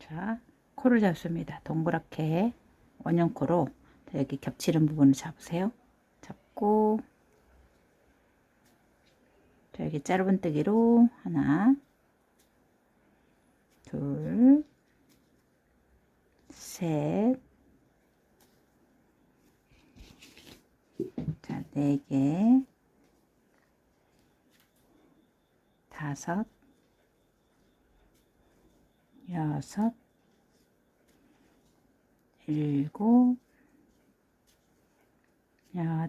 자, 코를 잡습니다. 동그랗게 원형코로 여기 겹치는 부분을 잡으세요. 잡고 여기 짧은뜨기로 하나, 둘, 셋, 자, 4개, 5, 6, 7,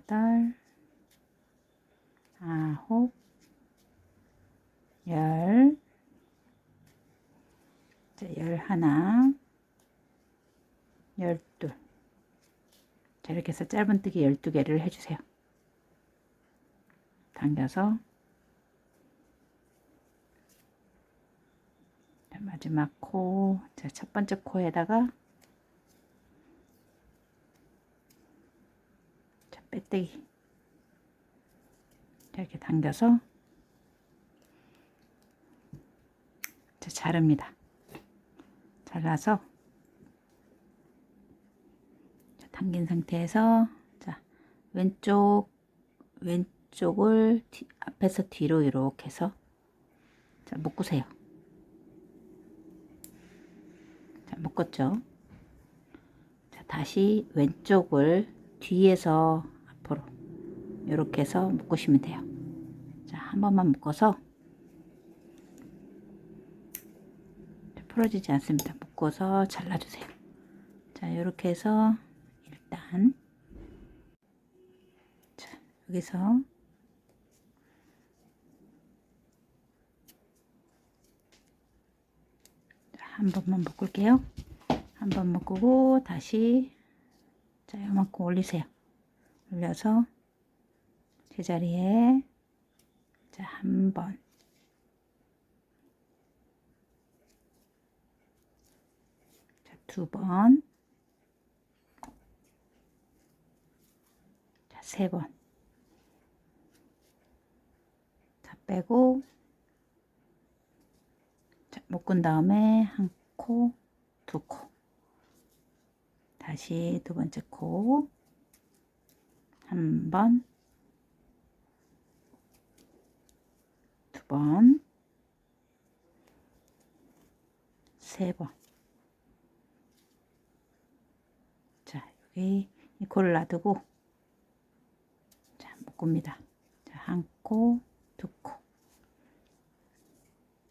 8, 9, 10, 자, 11, 12. 자, 이렇게 해서 짧은뜨기 12개를 해주세요. 당겨서 자, 마지막 코, 자, 첫 번째 코에다가 자, 빼뜨기 이렇게 당겨서 자, 자릅니다. 잘라서 자, 당긴 상태에서 자, 왼쪽을 앞에서 뒤로 이렇게 해서 자, 묶으세요. 자, 묶었죠? 자, 다시 왼쪽을 뒤에서 앞으로 이렇게 해서 묶으시면 돼요. 자, 한 번만 묶어서 풀어지지 않습니다. 묶어서 잘라주세요. 자, 이렇게 해서 일단 자, 여기서 한 번만 묶을게요. 한 번 묶고 다시 자, 요만큼 올리세요. 올려서 제자리에 자, 한 번, 자, 2번, 자, 3번. 자, 빼고 자, 묶은 다음에 한 코, 2코. 다시 두 번째 코, 한 번, 2번, 3번. 자, 여기 이 코를 놔두고 자, 묶습니다. 자, 한 코, 2코.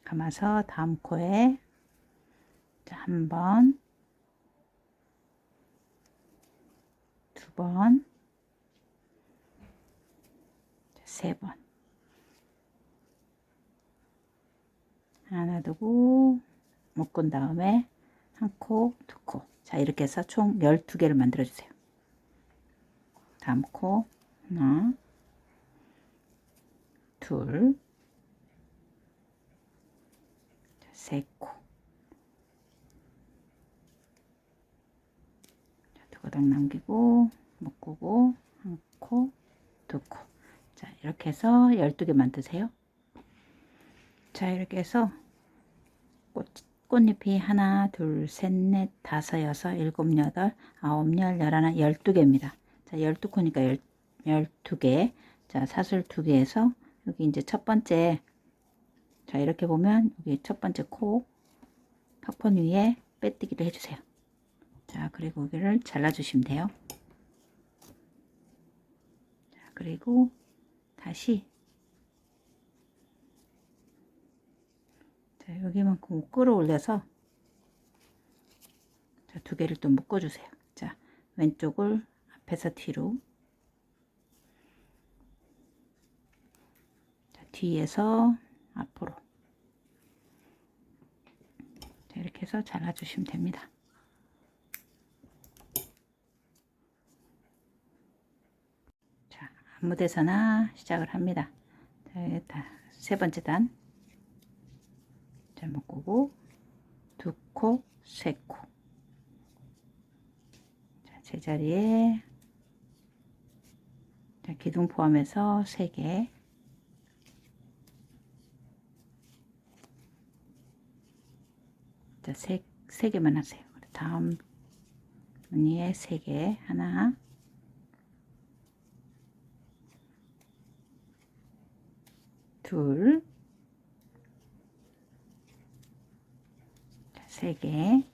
감아서 다음 코에 자, 한 번, 2번, 3번. 하나 두고 묶은 다음에 한 코, 2코. 자, 이렇게 해서 총 12개를 만들어 주세요. 다음 코 하나, 둘, 세 코. 두 가닥 남기고 묶고 한 코, 2코. 자, 이렇게 해서 12개 만드세요. 자, 이렇게 해서 꽃잎이 하나, 둘, 셋, 넷, 다섯, 여섯, 일곱, 여덟, 아홉, 열, 열하나, 12개입니다. 자, 12코니까 12개. 자, 사슬 2개에서 여기 이제 첫 번째 자, 이렇게 보면 여기 첫 번째 코 팍폰 위에 빼뜨기를 해주세요. 자, 그리고 여기를 잘라주시면 돼요. 자, 그리고 다시 자, 여기만큼 끌어올려서 자, 2개를 또 묶어주세요. 자, 왼쪽을 앞에서 뒤로 자, 뒤에서 앞으로 자, 이렇게 해서 잘라주시면 됩니다. 자, 아무 데서나 시작을 합니다. 자, 세 번째 단 자, 묶고 2코, 3코 자, 제자리에 자, 기둥 포함해서 3개 자, 3개만 하세요. 다음 무늬에 3개, 하나, 둘, 3개,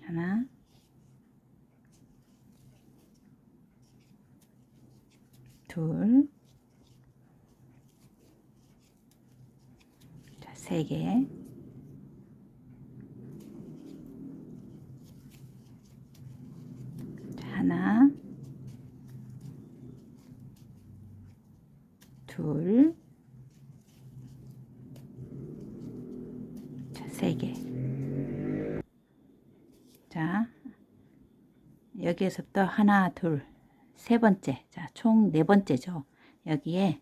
하나, 둘, 3개, 하나, 둘, 3개. 자, 여기에서부터 하나, 둘, 3번째. 자, 총 4번째죠. 여기에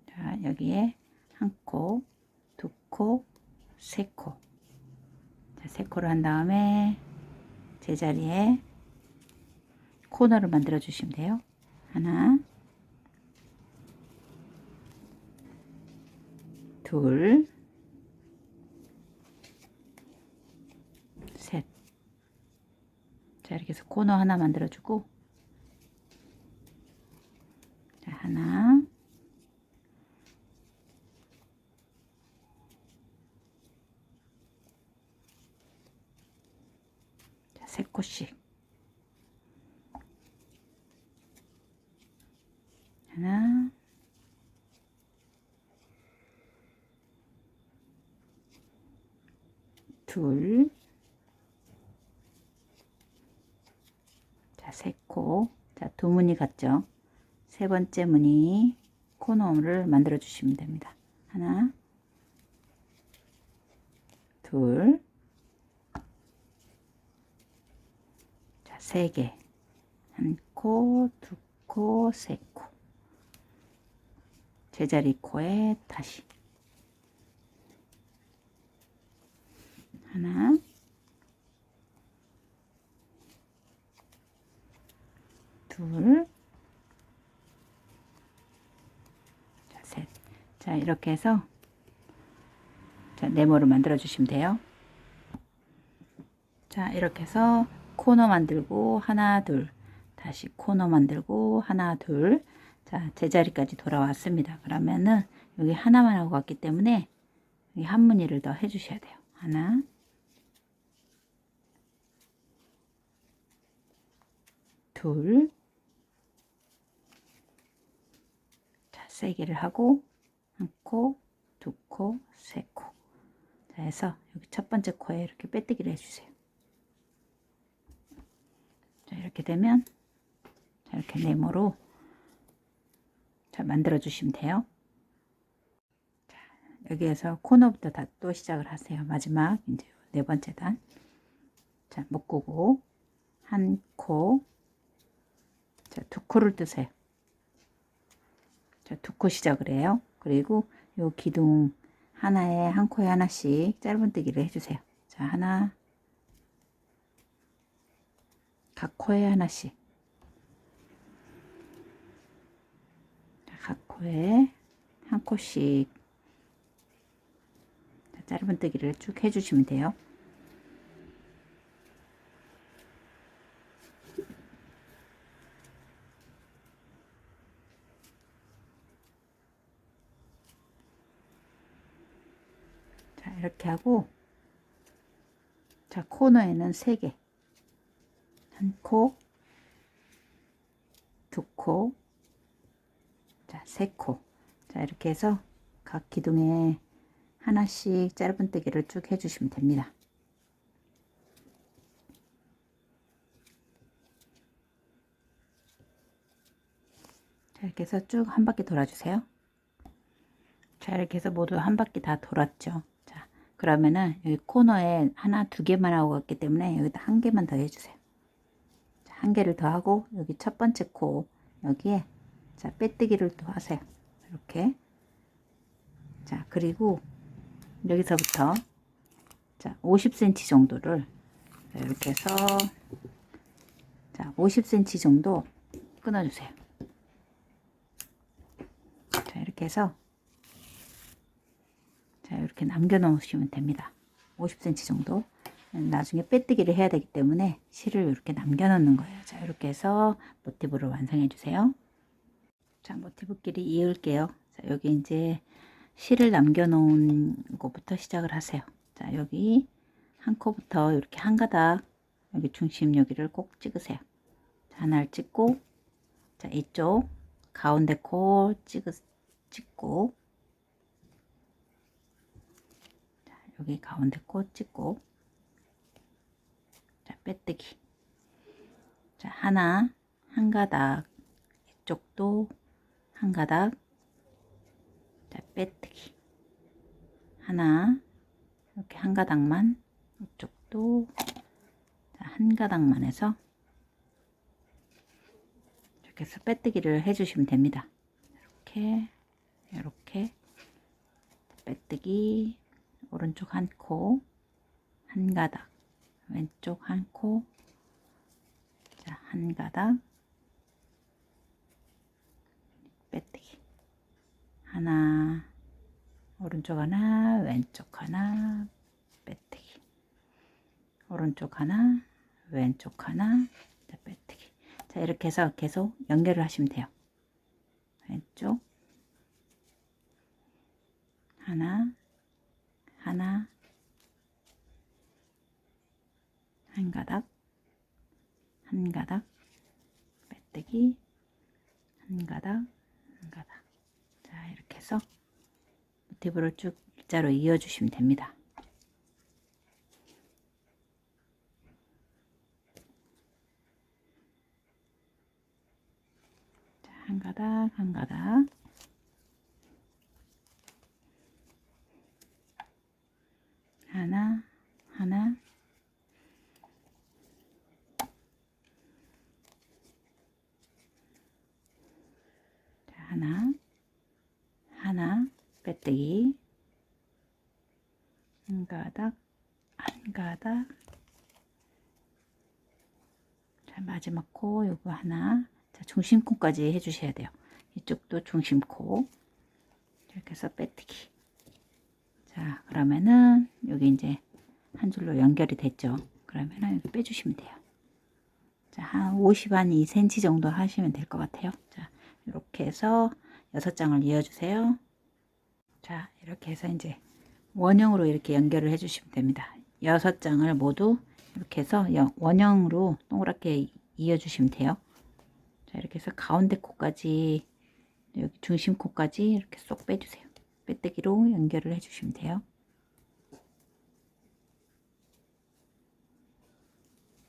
자, 여기에 한 코, 두 코, 3코. 자, 3코를 한 다음에 제자리에 코너를 만들어 주시면 돼요. 하나, 둘, 셋. 자, 이렇게 해서 코너 하나 만들어 주고, 자, 하나, 자, 3코씩. 하나, 둘, 자, 3코. 자, 두 무늬 같죠? 3번째 무늬 코너를 만들어 주시면 됩니다. 하나, 둘, 자, 3개. 한 코, 두 코, 3코. 제자리 코에 다시 하나, 둘, 자, 셋. 자, 이렇게 해서 자, 네모를 만들어 주시면 돼요. 자, 이렇게 해서 코너 만들고 하나, 둘, 다시 코너 만들고 하나, 둘. 자, 제자리까지 돌아왔습니다. 그러면은 여기 하나만 하고 왔기 때문에 여기 한 무늬를 더 해 주셔야 돼요. 하나, 둘, 자, 3개를 하고 한 코, 두 코, 3코. 자, 해서 여기 첫 번째 코에 이렇게 빼뜨기를 해주세요. 자, 이렇게 되면 자, 이렇게 네모로 자, 만들어 주시면 돼요. 자, 여기에서 코너부터 다 또 시작을 하세요. 마지막 이제 4번째 단. 자, 묶고 한 코, 자, 2코를 뜨세요. 자, 2코 시작을 해요. 그리고 요 기둥 하나에 한 코에 하나씩 짧은뜨기를 해주세요. 자, 하나, 각 코에 하나씩, 자, 각 코에 한 코씩 자, 짧은뜨기를 쭉 해주시면 돼요. 자, 이렇게 하고 자, 코너에는 3개, 한 코, 두 코, 자, 3코. 자, 이렇게 해서 각 기둥에 하나씩 짧은뜨기를 쭉 해주시면 됩니다. 자, 이렇게 해서 쭉 한 바퀴 돌아주세요. 자, 이렇게 해서 모두 한 바퀴 다 돌았죠. 자, 그러면은 여기 코너에 하나, 2개만 하고 갔기 때문에 여기다 한 개만 더 해주세요. 자, 한 개를 더 하고 여기 첫 번째 코 여기에 자, 빼뜨기를 또 하세요. 이렇게. 자, 그리고 여기서부터 자, 50cm 정도를 자, 이렇게 해서 자, 50cm 정도 끊어주세요. 자, 이렇게 해서 자, 이렇게 남겨 놓으시면 됩니다. 50cm 정도. 나중에 빼뜨기를 해야 되기 때문에 실을 이렇게 남겨 놓는 거예요. 자, 이렇게 해서 모티브를 완성해 주세요. 자, 모티브끼리 이을게요. 자, 여기 이제 실을 남겨 놓은 것부터 시작을 하세요. 자, 여기 한 코부터 이렇게 한 가닥, 여기 중심 여기를 꼭 찍으세요. 자, 하나를 찍고, 자, 이쪽 가운데 코 찍고, 자, 여기 가운데 코 찍고, 자, 빼뜨기. 자, 하나, 한 가닥, 이쪽도 한 가닥, 자, 빼뜨기. 하나, 이렇게 한 가닥만, 이쪽도 자, 한 가닥만 해서 이렇게 해서 빼뜨기를 해주시면 됩니다. 이렇게 빼뜨기, 오른쪽 한 코, 한 가닥, 왼쪽 한 코, 자, 한 가닥, 빼뜨기. 하나, 오른쪽 하나, 왼쪽 하나, 빼뜨기. 오른쪽 하나, 왼쪽 하나, 자, 빼뜨기. 자, 이렇게 해서 계속 연결을 하시면 돼요. 왼쪽 하나, 하나, 한 가닥, 한 가닥, 빼뜨기, 한 가닥, 한 가닥. 자, 이렇게 해서 모티브를 쭉 일자로 이어 주시면 됩니다. 자, 한 가닥, 한 가닥. 하나, 하나, 자, 하나, 하나, 빼뜨기, 한 가닥, 한 가닥. 자, 마지막 코 요거 하나. 자, 중심코까지 해주셔야 돼요. 이쪽도 중심코. 이렇게 해서 빼뜨기. 자, 그러면은 여기 이제 한 줄로 연결이 됐죠. 그러면은 여기 빼주시면 돼요. 자, 한 50, 한 2cm 정도 하시면 될 것 같아요. 자, 이렇게 해서 6장을 이어주세요. 자, 이렇게 해서 이제 원형으로 이렇게 연결을 해주시면 됩니다. 6장을 모두 이렇게 해서 원형으로 동그랗게 이어주시면 돼요. 자, 이렇게 해서 가운데 코까지, 여기 중심 코까지 이렇게 쏙 빼주세요. 빼뜨기로 연결을 해주시면 돼요.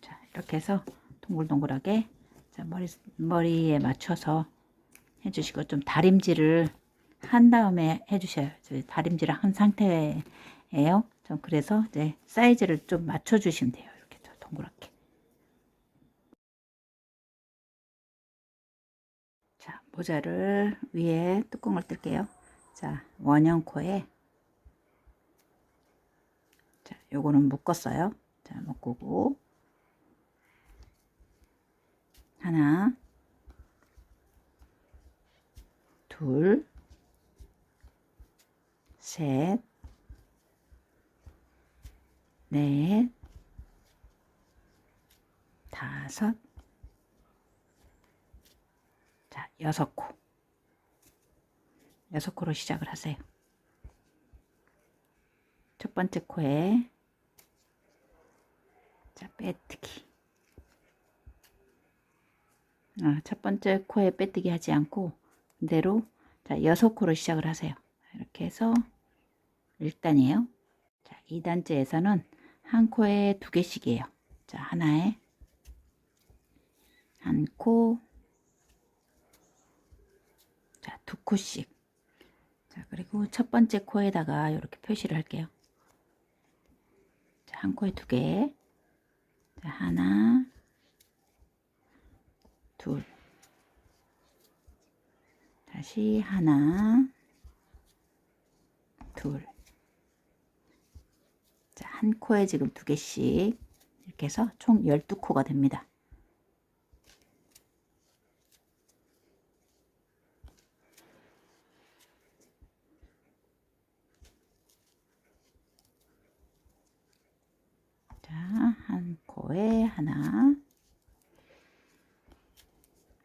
자, 이렇게 해서 동글동글하게, 자, 머리에 맞춰서 해주시고, 좀 다림질을 한 다음에 해주셔요. 다림질을 한 상태예요. 좀 그래서 이제 사이즈를 좀 맞춰주시면 돼요. 이렇게 동그랗게. 자, 모자를 위에 뚜껑을 뜰게요. 자, 원형 코에, 자, 요거는 묶었어요. 자, 묶고, 하나, 둘, 셋, 넷, 다섯, 자, 6코. 6코로 시작을 하세요. 첫 번째 코에, 자, 빼뜨기. 첫 번째 코에 빼뜨기 하지 않고 그대로, 자, 6코로 시작을 하세요. 이렇게 해서 1단이에요. 자, 2단째에서는 한 코에 2개씩이에요. 자, 하나에 한 코, 자, 2코씩. 자, 그리고 첫 번째 코에다가 이렇게 표시를 할게요. 자, 한 코에 2개. 자, 하나, 둘. 다시 하나, 둘. 자, 한 코에 지금 2개씩 이렇게 해서 총 12코가 됩니다. 하나,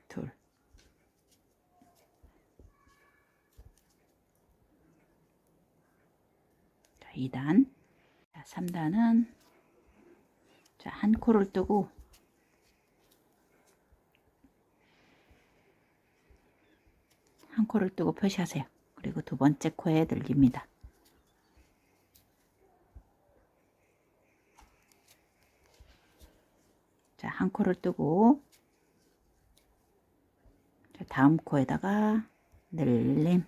둘. 자, 2단. 자, 3단은 자, 한 코를 뜨고 한 코를 뜨고 표시하세요. 그리고 두 번째 코에 늘립니다. 자, 한 코를 뜨고 자, 다음 코에다가 늘림.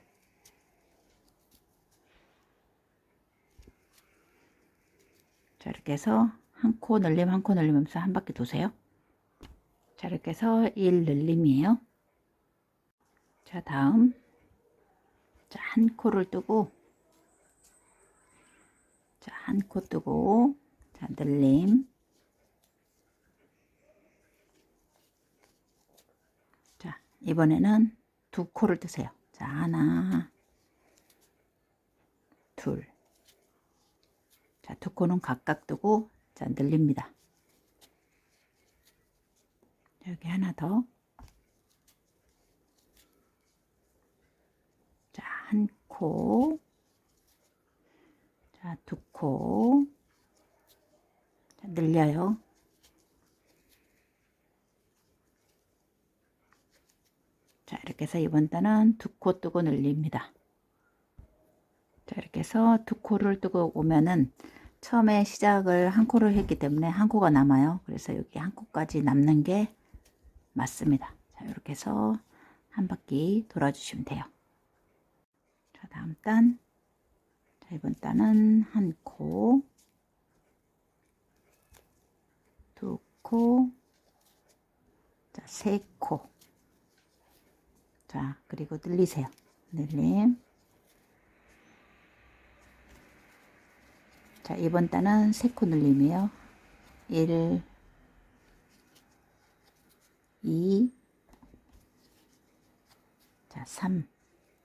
자, 이렇게 해서 한 코 늘림 한 코 늘리면서 한 바퀴 도세요. 자, 이렇게 해서 1 늘림이에요. 자, 다음 자, 한 코를 뜨고 자, 한 코 뜨고 자, 늘림. 자, 이번에는 두 코를 뜨세요. 자, 하나, 둘. 자, 두 코는 각각 뜨고 자, 늘립니다. 여기 하나 더. 자, 한 코. 자, 두 코. 자, 늘려요. 자, 이렇게 해서 이번 단은 두 코 뜨고 늘립니다. 자, 이렇게 해서 두 코를 뜨고 오면은 처음에 시작을 한 코를 했기 때문에 한 코가 남아요. 그래서 여기 한 코까지 남는 게 맞습니다. 자, 이렇게 해서 한 바퀴 돌아주시면 돼요. 자, 다음 단. 자, 이번 단은 한 코, 두 코, 자, 세 코. 자, 그리고 늘리세요. 늘림. 자, 이번 단은 세 코 늘림이에요. 1, 2, 자, 3.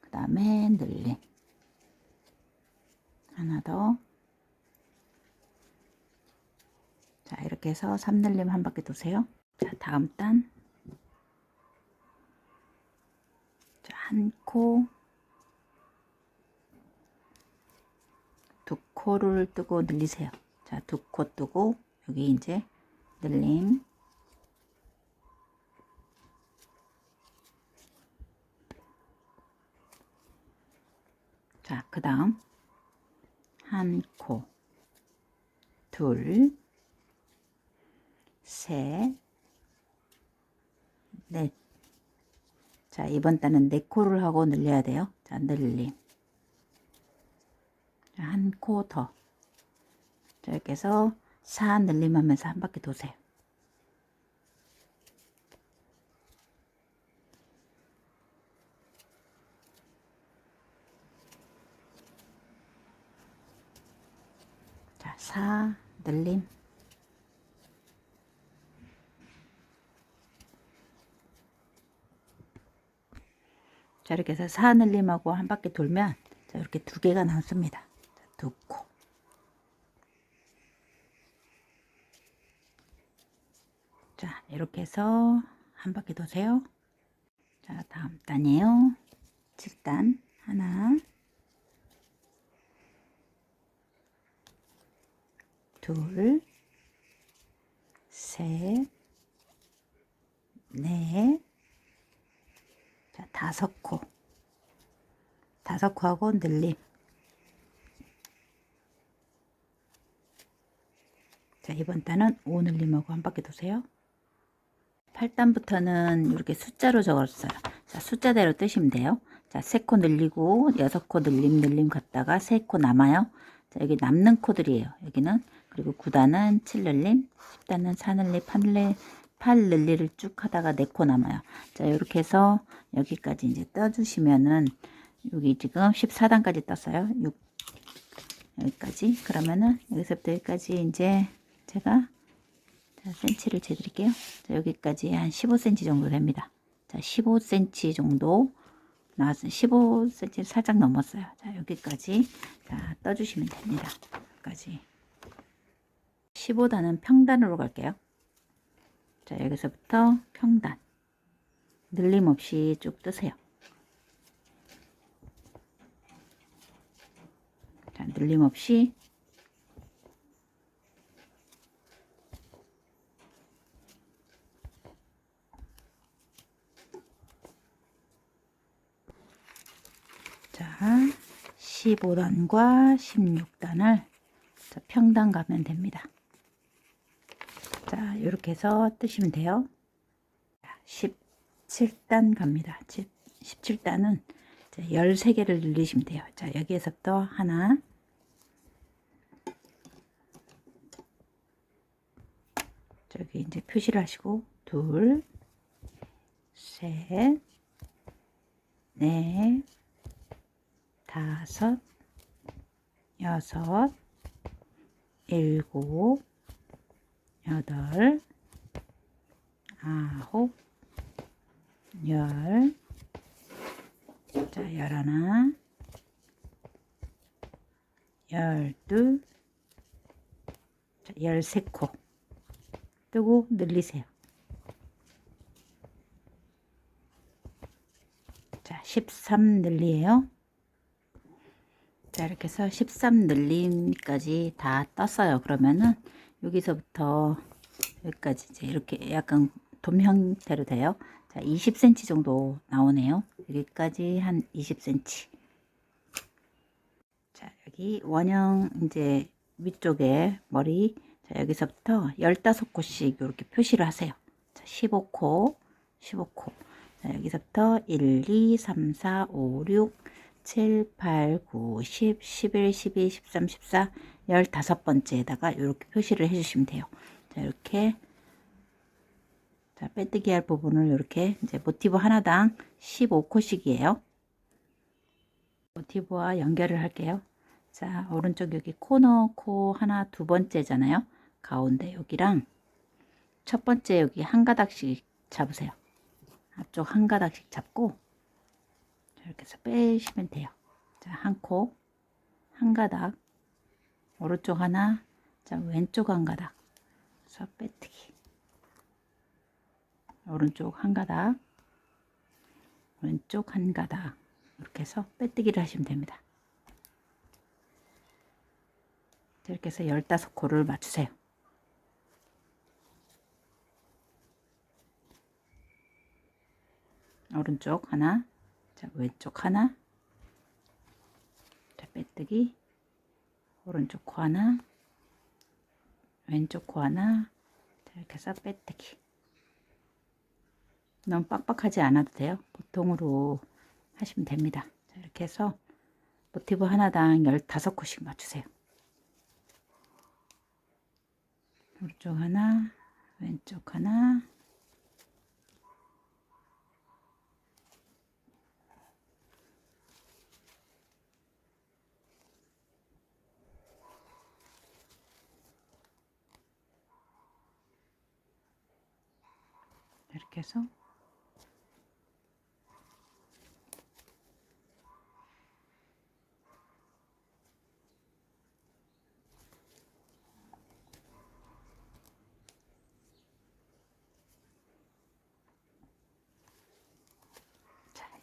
그 다음에 늘림. 하나 더. 자, 이렇게 해서 3 늘림 한 바퀴 도세요. 자, 다음 단. 자, 한 코, 두 코를 뜨고 늘리세요. 자, 두 코 뜨고 여기 이제 늘림. 자, 그 다음 한 코, 둘, 셋, 넷. 자, 이번 단은 네 코를 하고 늘려야 돼요. 자, 늘림. 한 코 더. 자, 이렇게 해서 4 늘림하면서 한 바퀴 도세요. 자, 4 늘림. 자, 이렇게 해서 4 늘림하고 한 바퀴 돌면 자, 이렇게 두 개가 남습니다. 자, 두 코. 자, 이렇게 해서 한 바퀴 도세요. 자, 다음 단이에요. 7단. 하나, 둘, 셋, 넷, 자, 5코. 5코하고 늘림. 자, 이번 단은 5 늘림하고 한 바퀴 도세요. 8단부터는 이렇게 숫자로 적었어요. 자, 숫자대로 뜨시면 돼요. 자, 3코 늘리고 6코 늘림 갔다가 3코 남아요. 자, 여기 남는 코들이에요. 여기는. 그리고 9단은 7 늘림, 10단은 4 늘림, 8 늘리를 쭉 하다가 4코 남아요. 자, 이렇게 해서 여기까지 이제 떠주시면은 여기 지금 14단까지 떴어요. 여기까지. 그러면은 여기서부터 여기까지 이제 제가 자, 센치를 재드릴게요. 자, 여기까지 한 15cm 정도 됩니다. 자, 15cm 정도 나왔어요. 15cm 살짝 넘었어요. 자, 여기까지 자, 떠주시면 됩니다. 여기까지. 15단은 평단으로 갈게요. 자, 여기서부터 평단 늘림 없이 쭉 뜨세요. 자, 늘림 없이 자, 15단과 16단을 평단 가면 됩니다. 자, 이렇게 해서 뜨시면 돼요. 17단 갑니다. 17단은 13개를 늘리시면 돼요. 자, 여기에서부터 하나, 저기 이제 표시를 하시고, 둘, 셋, 넷, 다섯, 여섯, 일곱, 여덟, 아홉, 열, 자, 열하나, 열둘, 자, 13코 뜨고 늘리세요. 자, 13 늘리에요. 자, 이렇게 해서 13 늘림까지 다 떴어요. 그러면은 여기서부터 여기까지 이제 이렇게 약간 돔 형태로 돼요. 자, 20cm 정도 나오네요. 여기까지 한 20cm. 자, 여기 원형 이제 위쪽에 머리, 자, 여기서부터 15코씩 이렇게 표시를 하세요. 자, 15코, 15코. 자, 여기서부터 1, 2, 3, 4, 5, 6, 7, 8, 9, 10, 11, 12, 13, 14, 15번째에다가 이렇게 표시를 해주시면 돼요. 자, 이렇게. 자, 빼뜨기 할 부분을 이렇게 이제 모티브 하나당 15코씩이에요. 모티브와 연결을 할게요. 자, 오른쪽 여기 코너 코 하나 두 번째잖아요. 가운데 여기랑 첫 번째 여기 한 가닥씩 잡으세요. 앞쪽 한 가닥씩 잡고 이렇게 해서 빼시면 돼요. 자, 한 코, 한 가닥, 오른쪽 하나, 자, 왼쪽 한 가닥. 그래서 빼뜨기. 오른쪽 한 가닥, 왼쪽 한 가닥. 이렇게 해서 빼뜨기를 하시면 됩니다. 이렇게 해서 15코를 맞추세요. 오른쪽 하나, 자, 왼쪽 하나, 자, 빼뜨기, 오른쪽 코 하나, 왼쪽 코 하나, 자, 이렇게 해서 빼뜨기. 너무 빡빡하지 않아도 돼요. 보통으로 하시면 됩니다. 자, 이렇게 해서 모티브 하나당 15코씩 맞추세요. 오른쪽 하나, 왼쪽 하나, 이렇게 해서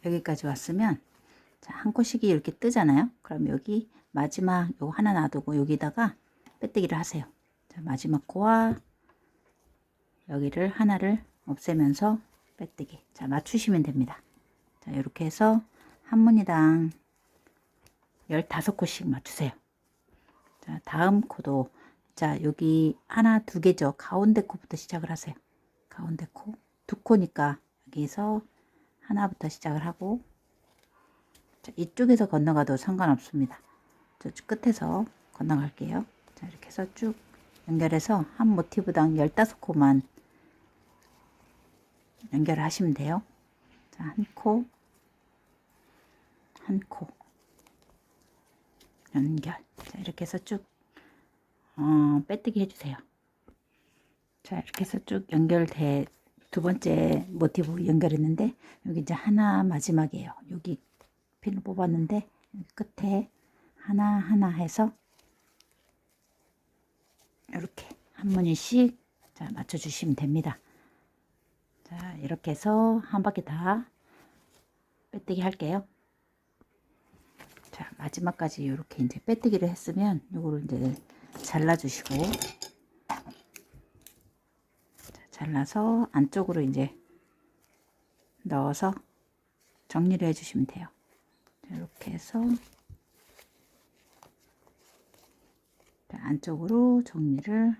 여기까지 왔으면 자, 한 코씩이 이렇게 뜨잖아요. 그럼 여기 마지막 요 하나 놔두고 여기다가 빼뜨기를 하세요. 자, 마지막 코와 여기를 하나를 없애면서 빼뜨기. 자, 맞추시면 됩니다. 자, 이렇게 해서 한 무늬당 15코씩 맞추세요. 자, 다음 코도 자, 여기 하나 두 개죠. 가운데 코부터 시작을 하세요. 가운데 코 두 코니까 여기서 하나부터 시작을 하고, 자, 이쪽에서 건너가도 상관없습니다. 저쪽 끝에서 건너갈게요. 자, 이렇게 해서 쭉 연결해서 한 모티브당 15코만 연결하시면 돼요. 자, 한 코, 한 코 연결. 자, 이렇게 해서 쭉 빼뜨기 해주세요. 자, 이렇게 해서 쭉 연결돼 두 번째 모티브 연결했는데 여기 이제 하나 마지막이에요. 여기 핀을 뽑았는데 끝에 하나 하나 해서 이렇게 한 무늬씩 자, 맞춰 주시면 됩니다. 자, 이렇게 해서 한 바퀴 다 빼뜨기 할게요. 자, 마지막까지 이렇게 이제 빼뜨기를 했으면 요거를 이제 잘라주시고, 자, 잘라서 안쪽으로 이제 넣어서 정리를 해주시면 돼요. 자, 이렇게 해서 자, 안쪽으로 정리를.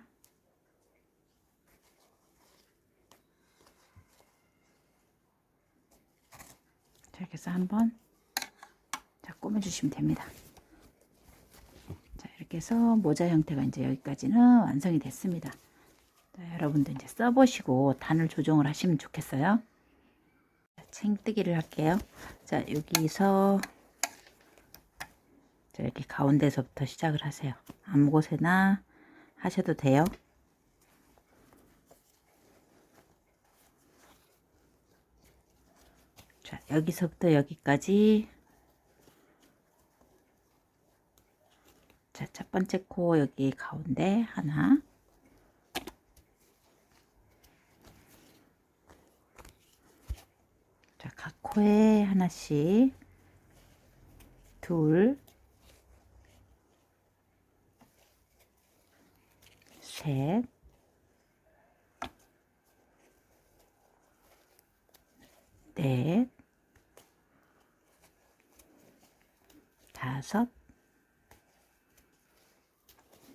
자, 이렇게 해서 한번 자, 꾸며주시면 됩니다. 자, 이렇게 해서 모자 형태가 이제 여기까지는 완성이 됐습니다. 자, 여러분도 이제 써보시고 단을 조정을 하시면 좋겠어요. 자, 챙뜨기를 할게요. 자, 여기서 자, 이렇게 가운데서부터 시작을 하세요. 아무 곳에나 하셔도 돼요. 자, 여기서부터 여기까지. 자, 첫 번째 코 여기 가운데 하나, 자, 각 코에 하나씩, 둘, 셋, 넷, 다섯,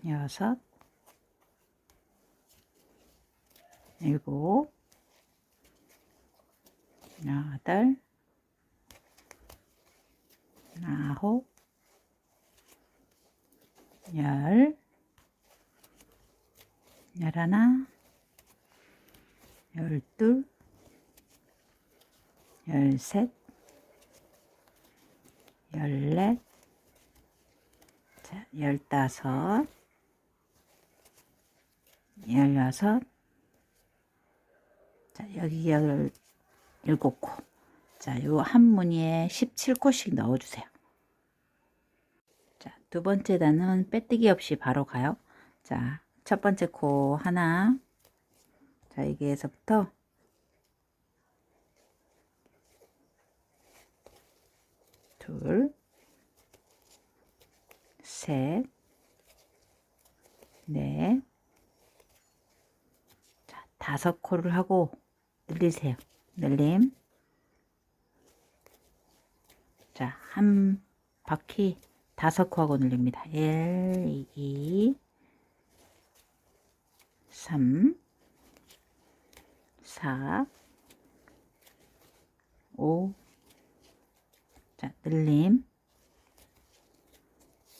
여섯, 일곱, 여덟, 아홉, 열, 열하나, 열둘, 열셋, 열넷, 자, 열다섯, 열여섯, 자, 여기 17코. 자, 요 한 무늬에 17코씩 넣어주세요. 자, 두 번째 단은 빼뜨기 없이 바로 가요. 자, 첫 번째 코 하나. 자, 여기에서부터 둘, 셋, 넷, 자, 다섯 코를 하고 늘리세요. 늘림. 자, 한 바퀴 다섯 코 하고 늘립니다. 1, 2, 3, 4, 5. 자, 늘림.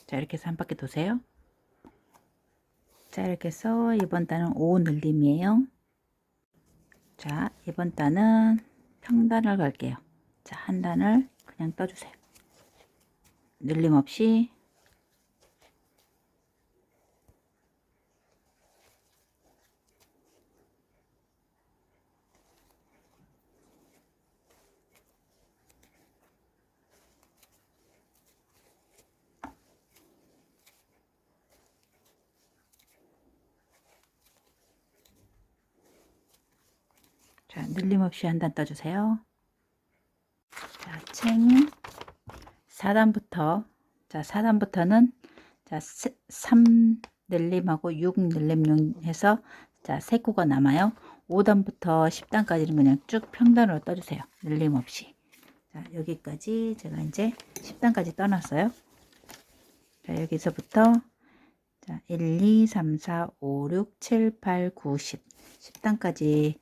자, 이렇게 해서 한 바퀴 도세요. 자, 이렇게 해서 이번 단은 5 늘림이에요. 자, 이번 단은 평단을 갈게요. 자, 한 단을 그냥 떠주세요. 늘림 없이. 자, 늘림 없이 한 단 떠주세요. 자, 챙 4단부터, 자, 4단부터는 자, 3 늘림하고 6 늘림용 해서 자, 3코가 남아요. 5단부터 10단까지는 그냥 쭉 평단으로 떠주세요. 늘림 없이. 자, 여기까지 제가 이제 10단까지 떠났어요. 자, 여기서부터 자, 1, 2, 3, 4, 5, 6, 7, 8, 9, 10. 10단까지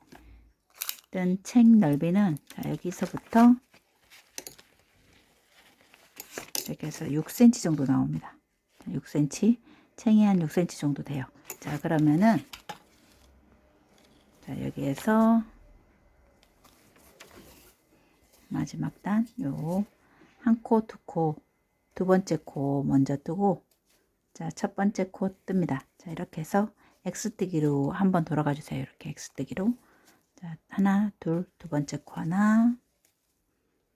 뜬 책 넓이는 자, 여기서부터 이렇게 해서 6cm 정도 나옵니다. 6cm, 챙이 한 6cm 정도 돼요. 자, 그러면은 자, 여기에서 마지막 단 요 한 코, 두 코, 두 번째 코 먼저 뜨고, 자, 첫 번째 코 뜹니다. 자, 이렇게 해서 X뜨기로 한번 돌아가 주세요. 이렇게 X뜨기로. 자, 하나, 둘, 두 번째 코 하나,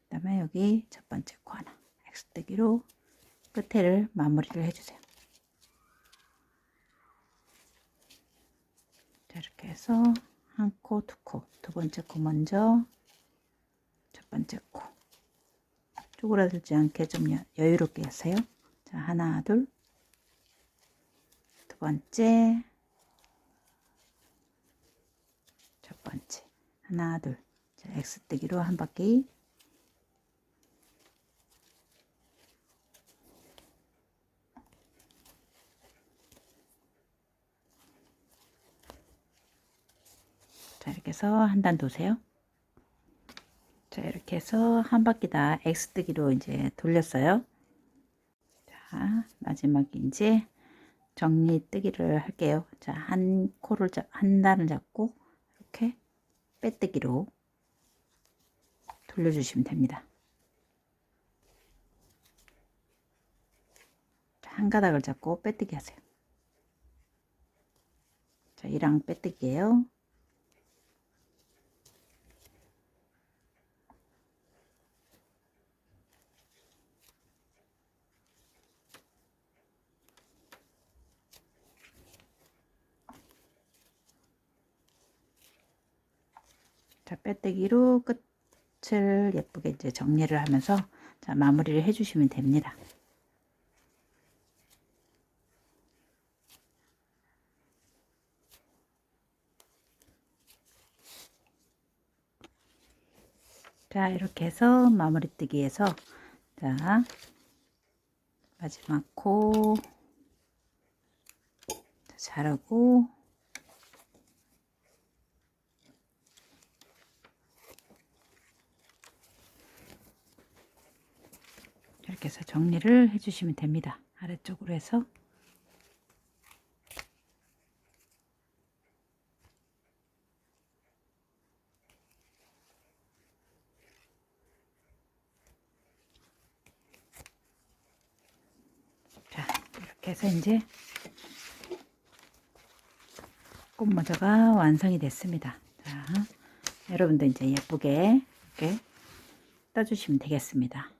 그 다음에 여기 첫 번째 코 하나, X뜨기로 끝에를 마무리를 해주세요. 자, 이렇게 해서 한 코, 두 코. 두 번째 코 먼저, 첫 번째 코. 쪼그라들지 않게 좀 여유롭게 하세요. 자, 하나, 둘. 두 번째. 첫 번째. 하나, 둘. 자, X뜨기로 한 바퀴. 자, 이렇게 해서 한 단 도세요. 자, 이렇게 해서 한 바퀴 다 X뜨기로 이제 돌렸어요. 자, 마지막에 이제 정리뜨기를 할게요. 자, 한 단을 잡고 이렇게 빼뜨기로 돌려주시면 됩니다. 자, 한 가닥을 잡고 빼뜨기 하세요. 자, 이랑 빼뜨기예요. 자, 빼뜨기로 끝을 예쁘게 이제 정리를 하면서 자, 마무리를 해주시면 됩니다. 자, 이렇게 해서 마무리뜨기에서 자, 마지막 코 자르고 이렇게 해서 정리를 해주시면 됩니다. 아래쪽으로 해서 자, 이렇게 해서 이제 꽃모자가 완성이 됐습니다. 자, 여러분도 이제 예쁘게 이렇게 떠주시면 되겠습니다.